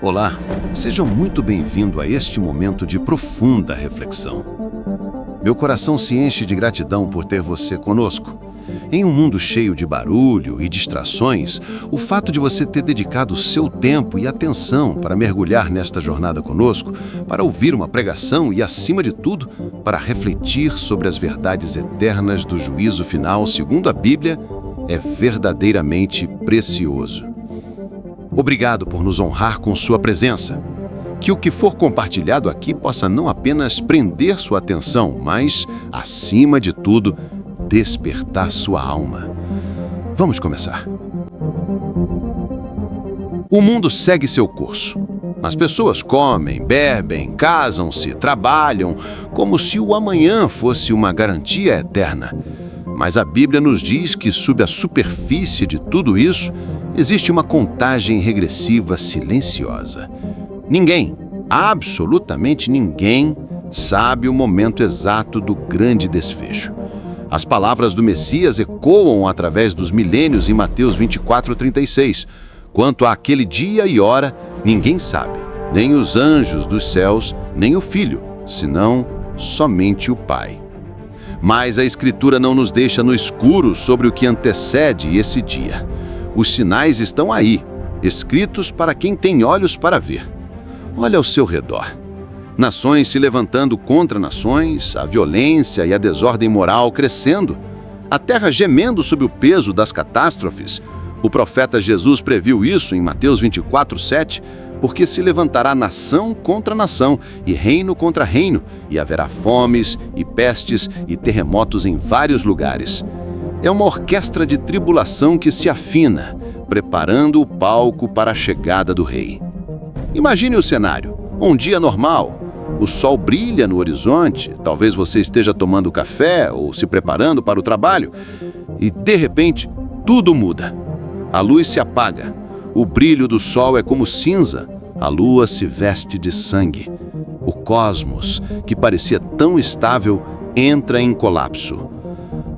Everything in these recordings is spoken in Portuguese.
Olá, sejam muito bem-vindos a este momento de profunda reflexão. Meu coração se enche de gratidão por ter você conosco. Em um mundo cheio de barulho e distrações, o fato de você ter dedicado o seu tempo e atenção para mergulhar nesta jornada conosco, para ouvir uma pregação e, acima de tudo, para refletir sobre as verdades eternas do juízo final segundo a Bíblia, é verdadeiramente precioso. Obrigado por nos honrar com sua presença. Que o que for compartilhado aqui possa não apenas prender sua atenção, mas, acima de tudo, despertar sua alma. Vamos começar. O mundo segue seu curso. As pessoas comem, bebem, casam-se, trabalham, como se o amanhã fosse uma garantia eterna. Mas a Bíblia nos diz que, sob a superfície de tudo isso, existe uma contagem regressiva silenciosa. Ninguém, absolutamente ninguém, sabe o momento exato do grande desfecho. As palavras do Messias ecoam através dos milênios em Mateus 24:36. Quanto àquele dia e hora, ninguém sabe, nem os anjos dos céus, nem o Filho, senão somente o Pai. Mas a Escritura não nos deixa no escuro sobre o que antecede esse dia. Os sinais estão aí, escritos para quem tem olhos para ver. Olha ao seu redor. Nações se levantando contra nações, a violência e a desordem moral crescendo, a terra gemendo sob o peso das catástrofes. O profeta Jesus previu isso em Mateus 24:7, porque se levantará nação contra nação e reino contra reino, e haverá fomes e pestes e terremotos em vários lugares. É uma orquestra de tribulação que se afina, preparando o palco para a chegada do rei. Imagine o cenário. Um dia normal. O sol brilha no horizonte, talvez você esteja tomando café ou se preparando para o trabalho, e de repente tudo muda. A luz se apaga, o brilho do sol é como cinza, a lua se veste de sangue. O cosmos, que parecia tão estável, entra em colapso.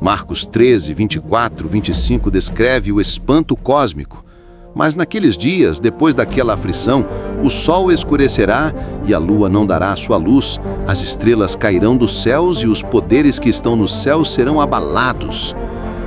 Marcos 13, 24, 25 descreve o espanto cósmico. Mas naqueles dias, depois daquela aflição, o sol escurecerá e a lua não dará sua luz, as estrelas cairão dos céus e os poderes que estão nos céus serão abalados.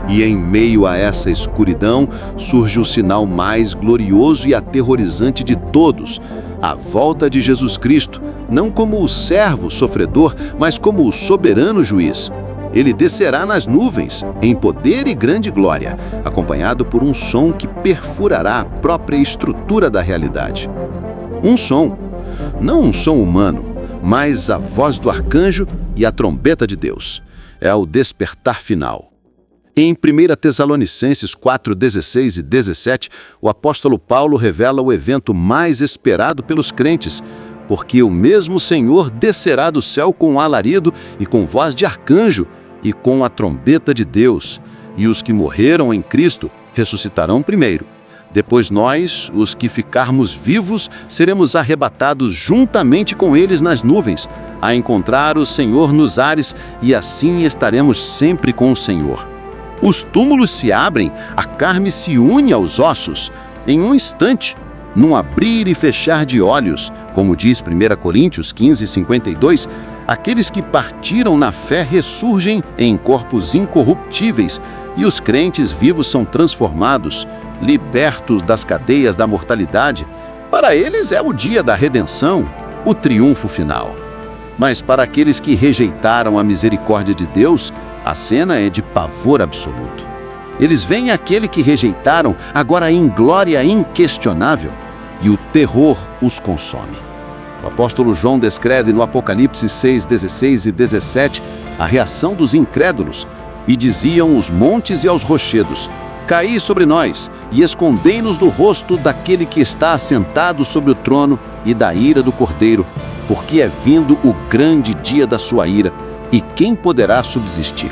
E em meio a essa escuridão surge o sinal mais glorioso e aterrorizante de todos, a volta de Jesus Cristo, não como o servo sofredor, mas como o soberano juiz. Ele descerá nas nuvens, em poder e grande glória, acompanhado por um som que perfurará a própria estrutura da realidade. Um som, não um som humano, mas a voz do arcanjo e a trombeta de Deus. É o despertar final. Em 1 Tessalonicenses 4:16 e 17, o apóstolo Paulo revela o evento mais esperado pelos crentes, porque o mesmo Senhor descerá do céu com alarido e com voz de arcanjo, e com a trombeta de Deus, e os que morreram em Cristo ressuscitarão primeiro. Depois nós, os que ficarmos vivos, seremos arrebatados juntamente com eles nas nuvens, a encontrar o Senhor nos ares, e assim estaremos sempre com o Senhor. Os túmulos se abrem, a carne se une aos ossos, em um instante, num abrir e fechar de olhos, como diz 1 Coríntios 15:52, aqueles que partiram na fé ressurgem em corpos incorruptíveis e os crentes vivos são transformados, libertos das cadeias da mortalidade. Para eles é o dia da redenção, o triunfo final. Mas para aqueles que rejeitaram a misericórdia de Deus, a cena é de pavor absoluto. Eles veem aquele que rejeitaram agora em glória inquestionável, e o terror os consome. O apóstolo João descreve no Apocalipse 6:16 e 17 a reação dos incrédulos, e diziam os montes e aos rochedos: caí sobre nós e escondei-nos do rosto daquele que está assentado sobre o trono e da ira do Cordeiro, porque é vindo o grande dia da sua ira, e quem poderá subsistir?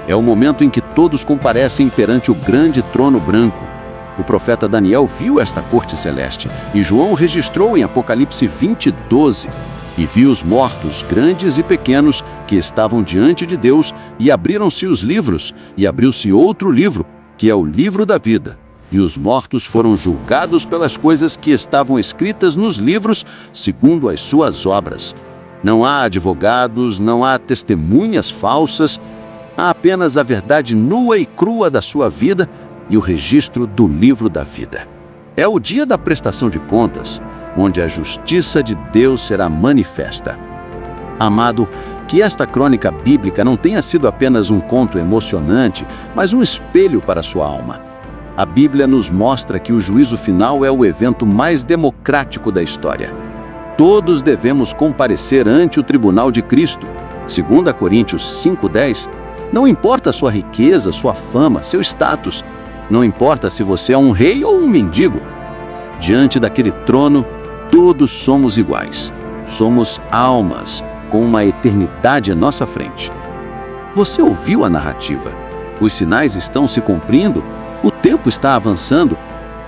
É o momento em que todos comparecem perante o grande trono branco. O profeta Daniel viu esta corte celeste, e João registrou em Apocalipse 20:12, e viu os mortos, grandes e pequenos, que estavam diante de Deus, e abriram-se os livros, e abriu-se outro livro, que é o livro da vida. e os mortos foram julgados pelas coisas que estavam escritas nos livros, segundo as suas obras. Não há advogados, não há testemunhas falsas, há apenas a verdade nua e crua da sua vida e o registro do livro da vida. É o dia da prestação de contas, onde a justiça de Deus será manifesta. Amado, que esta crônica bíblica não tenha sido apenas um conto emocionante, mas um espelho para a sua alma. A Bíblia nos mostra que o juízo final é o evento mais democrático da história. Todos devemos comparecer ante o tribunal de Cristo. 2 Coríntios 5:10. Não importa a sua riqueza, sua fama, seu status. Não importa se você é um rei ou um mendigo. Diante daquele trono, todos somos iguais. Somos almas, com uma eternidade à nossa frente. Você ouviu a narrativa? Os sinais estão se cumprindo? O tempo está avançando?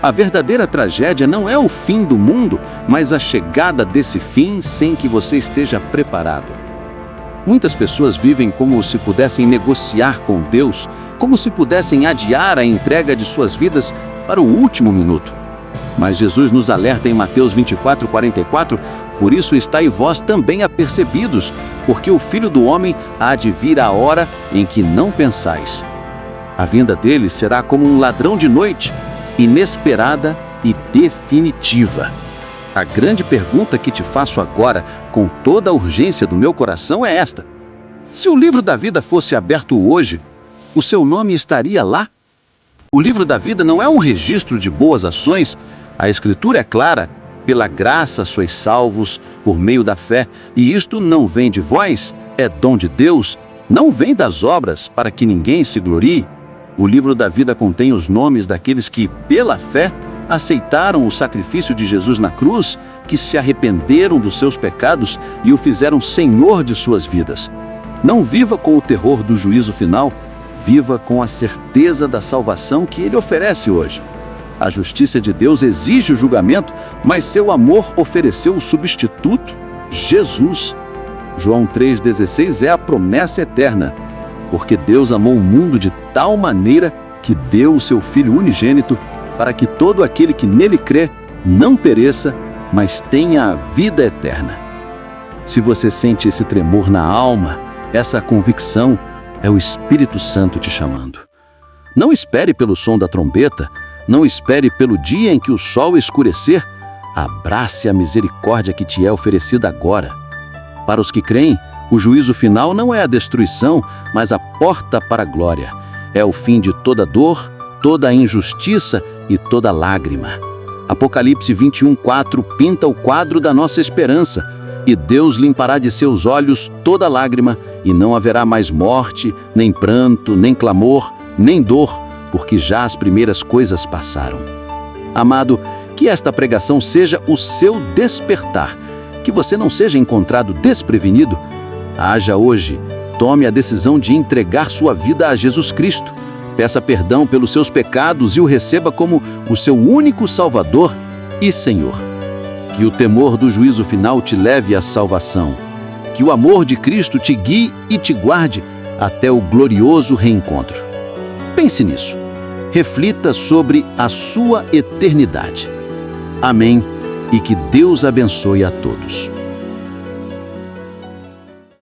A verdadeira tragédia não é o fim do mundo, mas a chegada desse fim sem que você esteja preparado. Muitas pessoas vivem como se pudessem negociar com Deus, como se pudessem adiar a entrega de suas vidas para o último minuto. Mas Jesus nos alerta em Mateus 24:44, por isso estai vós também apercebidos, porque o Filho do Homem há de vir a hora em que não pensais. A vinda dele será como um ladrão de noite, inesperada e definitiva. A grande pergunta que te faço agora, com toda a urgência do meu coração, é esta: se o livro da vida fosse aberto hoje, o seu nome estaria lá? O livro da vida não é um registro de boas ações. A Escritura é clara: pela graça sois salvos por meio da fé, e isto não vem de vós, é dom de Deus, não vem das obras, para que ninguém se glorie. O livro da vida contém os nomes daqueles que, pela fé, aceitaram o sacrifício de Jesus na cruz, que se arrependeram dos seus pecados e o fizeram Senhor de suas vidas. Não viva com o terror do juízo final, viva com a certeza da salvação que Ele oferece hoje. A justiça de Deus exige o julgamento, mas seu amor ofereceu o substituto, Jesus. João 3,16 é a promessa eterna, porque Deus amou o mundo de tal maneira que deu o seu Filho unigênito, para que todo aquele que nele crê não pereça, mas tenha a vida eterna. Se você sente esse tremor na alma, essa convicção, é o Espírito Santo te chamando. Não espere pelo som da trombeta, não espere pelo dia em que o sol escurecer. Abrace a misericórdia que te é oferecida agora. Para os que creem, o juízo final não é a destruição, mas a porta para a glória. É o fim de toda dor, toda injustiça e toda lágrima. Apocalipse 21:4 pinta o quadro da nossa esperança. E Deus limpará de seus olhos toda lágrima, e não haverá mais morte, nem pranto, nem clamor, nem dor, porque já as primeiras coisas passaram. Amado, que esta pregação seja o seu despertar, que você não seja encontrado desprevenido. Haja hoje, tome a decisão de entregar sua vida a Jesus Cristo. Peça perdão pelos seus pecados e o receba como o seu único Salvador e Senhor. Que o temor do juízo final te leve à salvação. Que o amor de Cristo te guie e te guarde até o glorioso reencontro. Pense nisso. Reflita sobre a sua eternidade. Amém, e que Deus abençoe a todos.